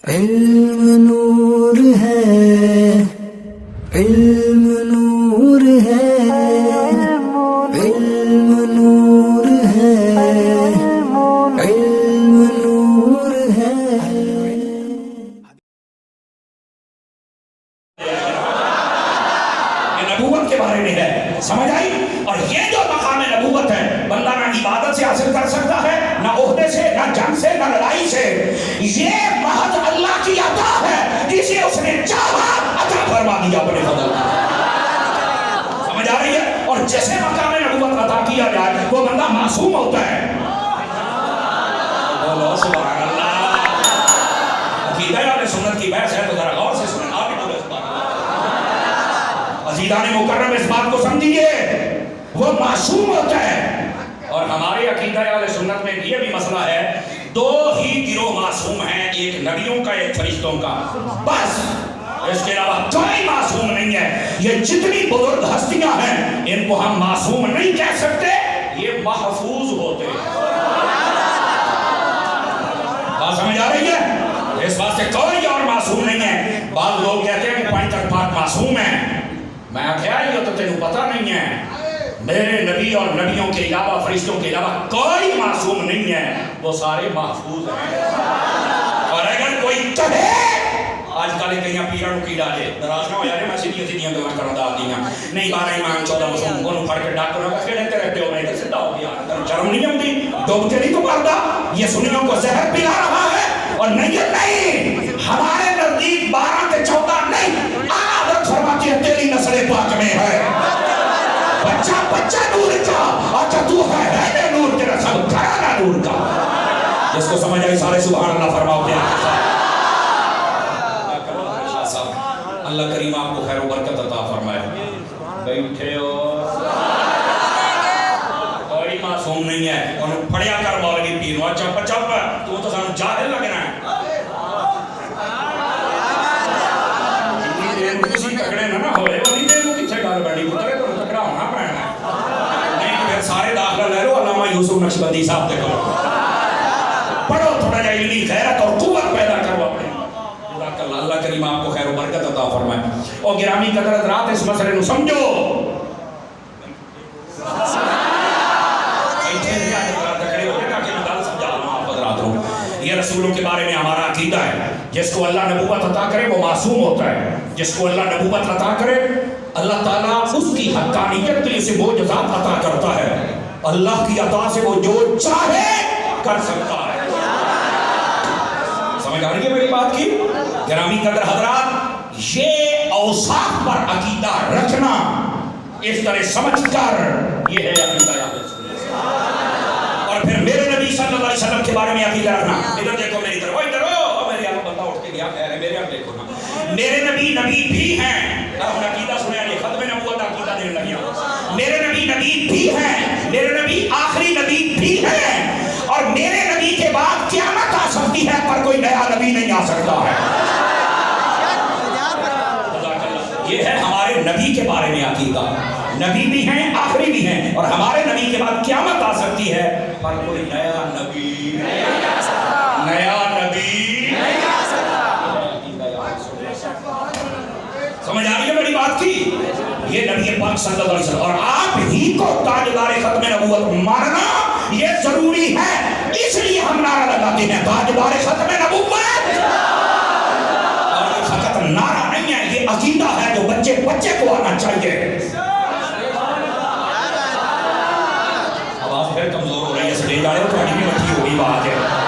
علم نور ہے، علم نور ہے، علم نور ہے، علم نور ہے۔ یہ نبوت کے بارے میں ہے، سمجھ آئی؟ اور یہ جو مقام نبوت ہے، بندہ نہ عبادت سے حاصل کر سکتا ہے، نہ عہدے سے، نہ جنگ سے، نہ لڑائی سے۔ یہ محض اللہ کی عطا ہے، جسے اس نے چاہا عطا فرما دیا اپنے فضل۔ سمجھ آ رہی ہے؟ اور جیسے مقام نبوت عطا کیا جائے وہ بندہ معصوم ہوتا ہے۔ بولو سبحان اللہ۔ عقیدہ اہل سنت کی بحث ہے تو ذرا غور سے سنیں، آپ بھی بولے سبحان اللہ۔ عزیزان مکرم اس بات کو سمجھیے، وہ معصوم ہوتا ہے۔ اور ہمارے عقیدہ اہل سنت میں یہ بھی مسئلہ ہے، دو ہی گروہ معصوم ہیں، ایک نبیوں کا، ایک فرشتوں کا، بس۔ اس کے علاوہ کوئی معصوم نہیں ہے۔ یہ جتنی بزرگ ہستیاں ہیں ان کو ہم معصوم نہیں کہہ سکتے، یہ محفوظ ہوتے ہیں۔ بات سمجھ آ رہی ہے؟ اس بات سے کوئی اور معصوم نہیں ہے۔ بعض لوگ کہتے ہیں کہ پوائنٹر پاک معصوم ہیں۔ میں کہا یہ تو تینوں پتہ نہیں ہے، میرے نبی اور نبیوں کے علاوہ، فرشتوں کے علاوہ کوئی معصوم نہیں ہے، وہ سارے محفوظ ہیں۔ اور اگر کوئی کہے، آج کل کہیں پیران کی ڈالے ناراض نہ ہو یار، میں سیدھی سیدھی گلاں کروں دا دیاں نہیں، 12 ایمان 14 مسلم کو پھڑ کے ڈاکٹر کا کھیلتے رہتے ہو، میں تو سیدھا ہو گیا، شرم نہیں آتی؟ ڈوب کے نہیں تو مردا، یہ سنیوں کو زہر پلا رہا ہے۔ اور نہیں، ہمارے نزدیک 12 کے 14 نہیں، حضرت فرماتی ہے تیری نسل پاک میں ہے بچہ بچہ نور کا، اچھا تو ہے نور، تیرا سب گھرانہ نور کا۔ جس کو سمجھ آئی سارے سبحان اللہ فرماؤ کیا؟ اللہ کریم آپ کو خیر و برکت عطا فرمائے۔ بیٹھے ہو، کوئی معصوم نہیں ہے۔ اور پڑھیا کر مولوی پیر نو، چپ چپ تو سانو جاہل لگنا ہے۔ کسی تکڑے نہ ہوئے، انہیں دے کو کچھے گال بڑی پترے تو تکڑا ہونا پڑنا ہے۔ نہیں تو پھر سارے داخلہ لے لو علامہ یوسف نقشبندی صاحب دے کرو، پڑھو تھوڑا جا علمی غیرت اور قوت پیدا کرو اپنے۔ اللہ کریم آپ کو خیر و برکت عطا فرمائے۔ اور گرامی قدر حضرات اس مسئلے نو سمجھو۔ یہ رسولوں کے بارے میں ہمارا عقیدہ ہے، جس کو اللہ نبوت عطا کرے وہ معصوم ہوتا ہے، جس کو اللہ نبوت عطا کرے اللہ تعالیٰ اس کی حقانیت کے لیے اسے معجزات عطا کرتا ہے۔ اللہ کی عطا سے وہ جو چاہے کر سکتا ہے۔ سمجھ آ رہی ہے میری بات کی؟ گرامی قدر حضرات، یہ اوصاف پر عقیدہ رکھنا، اس طرح سمجھ کر، یہ ہے عقیدہ اہل سنت۔ اور پھر میرے نبی صلی اللہ علیہ وسلم کے بارے میں عقیدہ رکھنا۔ ادھر دیکھو میری طرف، ادھر ہو، میرے آپ بندہ اٹھ کے گیا، میرے آپ دیکھو نا، میرے نبی بھی ہیں۔ اب عقیدہ سنیا، یہ ختم نبوت عقیدہ دینے لگیا۔ میرے نبی بھی ہیں، میرے نبی آخری نبی بھی ہیں، اور میرے نبی کے بعد قیامت آ سکتی ہے پر کوئی نیا نبی نہیں آ سکتا ہے۔ یہ ہے ہمارے نبی کے بارے میں عقیدہ۔ نبی بھی ہیں، آخری بھی ہیں، اور ہمارے نبی کے بعد قیامت آ سکتی ہے پر کوئی نیا نبی نہیں آ سکتا، نیا نبی نہیں آ سکتا۔ سمجھ آ رہی ہے میری بات کی؟ یہ نبی پاک صلی اللہ علیہ وسلم، اور آپ ہی کو تاجدار ختم نبوت ماننا یہ ضروری ہے۔ اس لیے ہم نعرہ لگاتے ہیں تاجدار ختم نبوت۔ اور یہ فقط نعرہ نہیں ہے، یہ عقیدہ ہے جو بچے بچے کو آنا چاہیے۔ آواز پھر کمزور ہو رہی ہے، سٹیج آئے تو تھوڑی بھی مٹھی ہوگی بات ہے۔